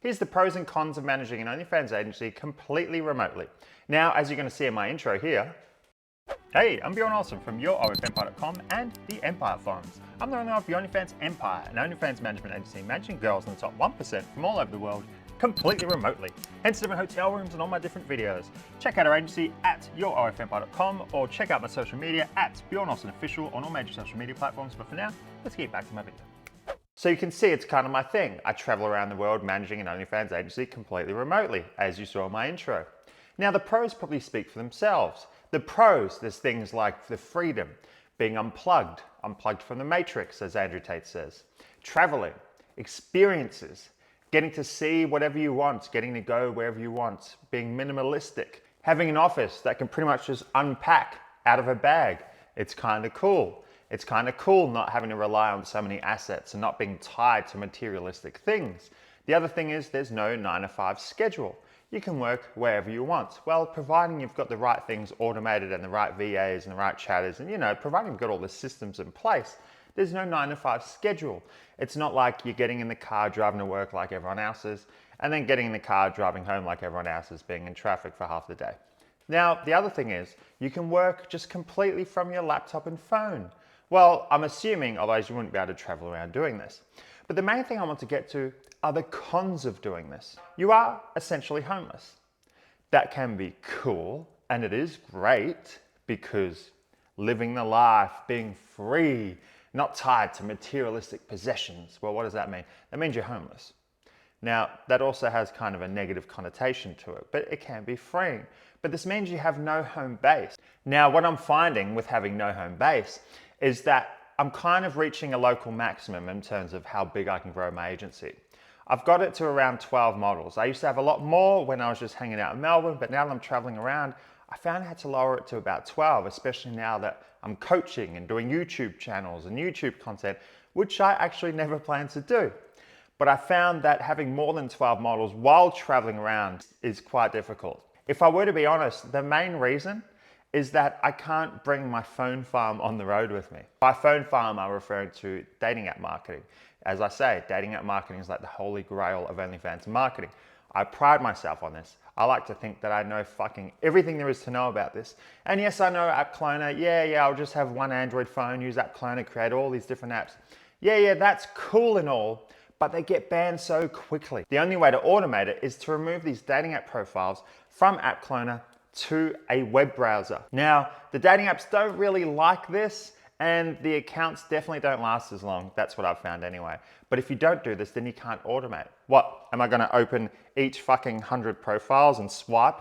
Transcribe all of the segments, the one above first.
Here's the pros and cons of managing an OnlyFans agency completely remotely. Now, as you're going to see in my intro here, hey, I'm Bjorn Olsen from YourOFEmpire.com and the Empire Forums. I'm the owner of the OnlyFans Empire, an OnlyFans management agency managing girls in the top 1% from all over the world completely remotely, hence different hotel rooms and all my different videos. Check out our agency at YourOFEmpire.com or check out my social media at Bjorn Olsen Official on all major social media platforms. But for now, let's get back to my video. So you can see it's kind of my thing. I travel around the world managing an OnlyFans agency completely remotely, as you saw in my intro. Now the pros probably speak for themselves. The pros, there's things like the freedom, being unplugged from the matrix, as Andrew Tate says, traveling, experiences, getting to see whatever you want, getting to go wherever you want, being minimalistic, having an office that can pretty much just unpack out of a bag. It's kind of cool. It's kind of cool not having to rely on so many assets and not being tied to materialistic things. The other thing is there's no 9-to-5 schedule. You can work wherever you want. Well, providing you've got the right things automated and the right VAs and the right chatters and, providing you've got all the systems in place, there's no 9-to-5 schedule. It's not like you're getting in the car driving to work like everyone else is and then getting in the car driving home like everyone else is, being in traffic for half the day. Now, the other thing is you can work just completely from your laptop and phone. Well, I'm assuming, otherwise you wouldn't be able to travel around doing this. But the main thing I want to get to are the cons of doing this. You are essentially homeless. That can be cool, and it is great because living the life, being free, not tied to materialistic possessions. Well, what does that mean? That means you're homeless. Now, that also has kind of a negative connotation to it, but it can be freeing. But this means you have no home base. Now, what I'm finding with having no home base is that I'm kind of reaching a local maximum in terms of how big I can grow my agency. I've got it to around 12 models. I used to have a lot more when I was just hanging out in Melbourne, but now that I'm traveling around, I found I had to lower it to about 12, especially now that I'm coaching and doing YouTube channels and YouTube content, which I actually never planned to do. But I found that having more than 12 models while traveling around is quite difficult. If I were to be honest, the main reason is that I can't bring my phone farm on the road with me. By phone farm, I'm referring to dating app marketing. As I say, dating app marketing is like the holy grail of OnlyFans marketing. I pride myself on this. I like to think that I know fucking everything there is to know about this. And yes, I know App Cloner. Yeah, I'll just have one Android phone, use App Cloner, create all these different apps. Yeah, that's cool and all, but they get banned so quickly. The only way to automate it is to remove these dating app profiles from App Cloner to a web browser. Now, the dating apps don't really like this, and the accounts definitely don't last as long. That's what I've found anyway. But if you don't do this, then you can't automate. What, am I gonna open each fucking 100 profiles and swipe?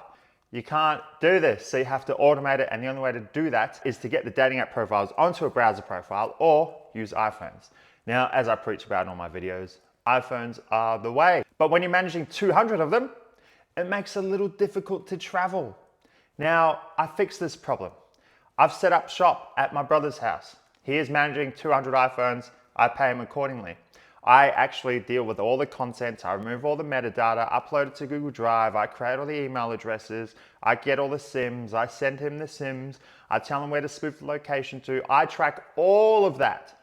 You can't do this, so you have to automate it, and the only way to do that is to get the dating app profiles onto a browser profile or use iPhones. Now, as I preach about in all my videos, iPhones are the way. But when you're managing 200 of them, it makes it a little difficult to travel. Now, I fixed this problem. I've set up shop at my brother's house. He is managing 200 iPhones. I pay him accordingly. I actually deal with all the content. I remove all the metadata, upload it to Google Drive. I create all the email addresses. I get all the SIMs. I send him the SIMs. I tell him where to spoof the location to. I track all of that.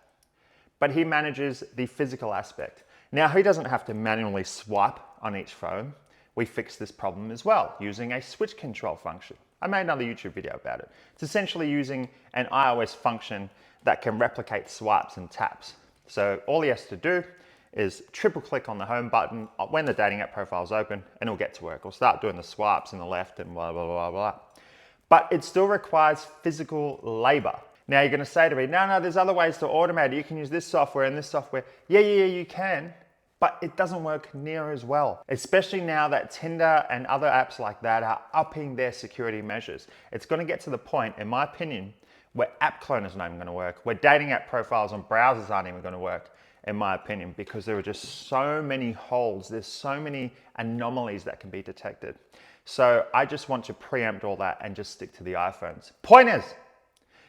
But he manages the physical aspect. Now, he doesn't have to manually swipe on each phone. We fixed this problem as well using a switch control function. I made another YouTube video about it. It's essentially using an iOS function that can replicate swipes and taps. So all he has to do is triple click on the home button when the dating app profile is open and it'll get to work. It'll start doing the swipes in the left and blah, blah, blah, blah. But it still requires physical labor. Now you're gonna say to me, no, there's other ways to automate it. You can use this software and this software. Yeah, you can. But it doesn't work near as well, especially now that Tinder and other apps like that are upping their security measures. It's going to get to the point, in my opinion, where App Cloner is not even going to work, where dating app profiles on browsers aren't even going to work, in my opinion, because there are just so many holes. There's so many anomalies that can be detected. So I just want to preempt all that and just stick to the iPhones. Point is,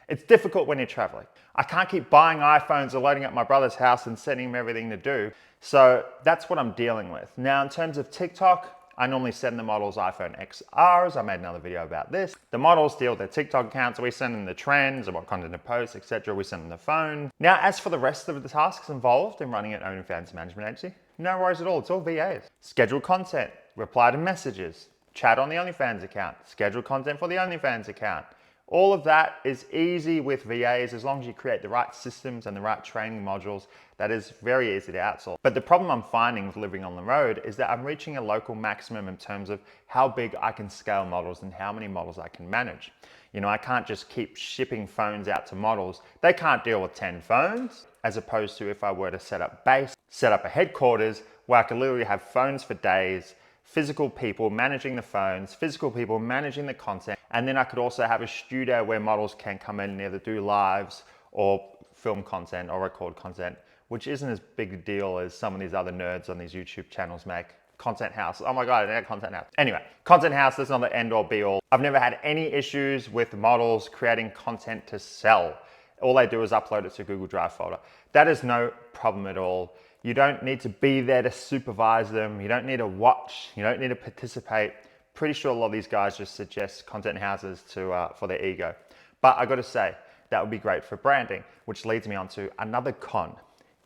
it's difficult when you're traveling. I can't keep buying iPhones or loading up my brother's house and sending him everything to do. So that's what I'm dealing with. Now, in terms of TikTok, I normally send the models iPhone XRs. I made another video about this. The models deal with their TikTok accounts. We send them the trends and what content to post, etc. We send them the phone. Now, as for the rest of the tasks involved in running an OnlyFans management agency, No worries at all, it's all VAs. Schedule content, reply to messages, chat on the OnlyFans account, schedule content for the OnlyFans account. All of that is easy with VAs as long as you create the right systems and the right training modules. That is very easy to outsource. But the problem I'm finding with living on the road is that I'm reaching a local maximum in terms of how big I can scale models and how many models I can manage. You know, I can't just keep shipping phones out to models. They can't deal with 10 phones, as opposed to if I were to set up base, set up a headquarters where I could literally have phones for days, physical people managing the phones, physical people managing the content, and then I could also have a studio where models can come in and either do lives or film content or record content, which isn't as big a deal as some of these other nerds on these YouTube channels make. Content house, oh my God, I content house. Anyway, content house, that's not the end all be all. I've never had any issues with models creating content to sell. All they do is upload it to Google Drive folder. That is no problem at all. You don't need to be there to supervise them. You don't need to watch. You don't need to participate. Pretty sure a lot of these guys just suggest content houses for their ego. But I gotta say, that would be great for branding, which leads me on to another con.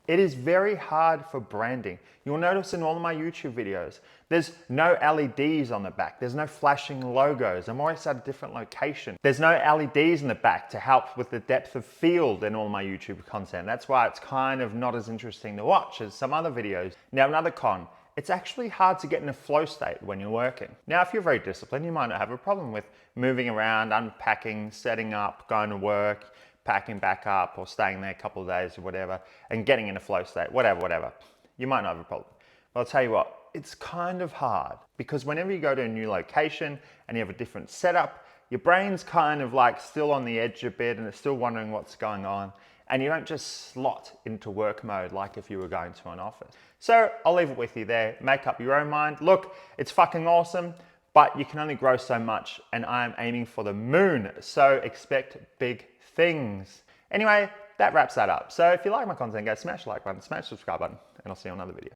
It is very hard for branding. You'll notice in all of my YouTube videos, there's no LEDs on the back. There's no flashing logos. I'm always at a different location. There's no LEDs in the back to help with the depth of field in all my YouTube content. That's why it's kind of not as interesting to watch as some other videos. Now, another con, it's actually hard to get in a flow state when you're working. Now, if you're very disciplined, you might not have a problem with moving around, unpacking, setting up, going to work, packing back up or staying there a couple of days or whatever and getting in a flow state, whatever. You might not have a problem. But I'll tell you what, it's kind of hard because whenever you go to a new location and you have a different setup, your brain's kind of like still on the edge a bit and it's still wondering what's going on. And you don't just slot into work mode like if you were going to an office. So I'll leave it with you there. Make up your own mind. Look, it's fucking awesome, but you can only grow so much and I'm aiming for the moon. So expect big things. Anyway, that wraps that up. So if you like my content, go smash the like button, smash the subscribe button, and I'll see you on another video.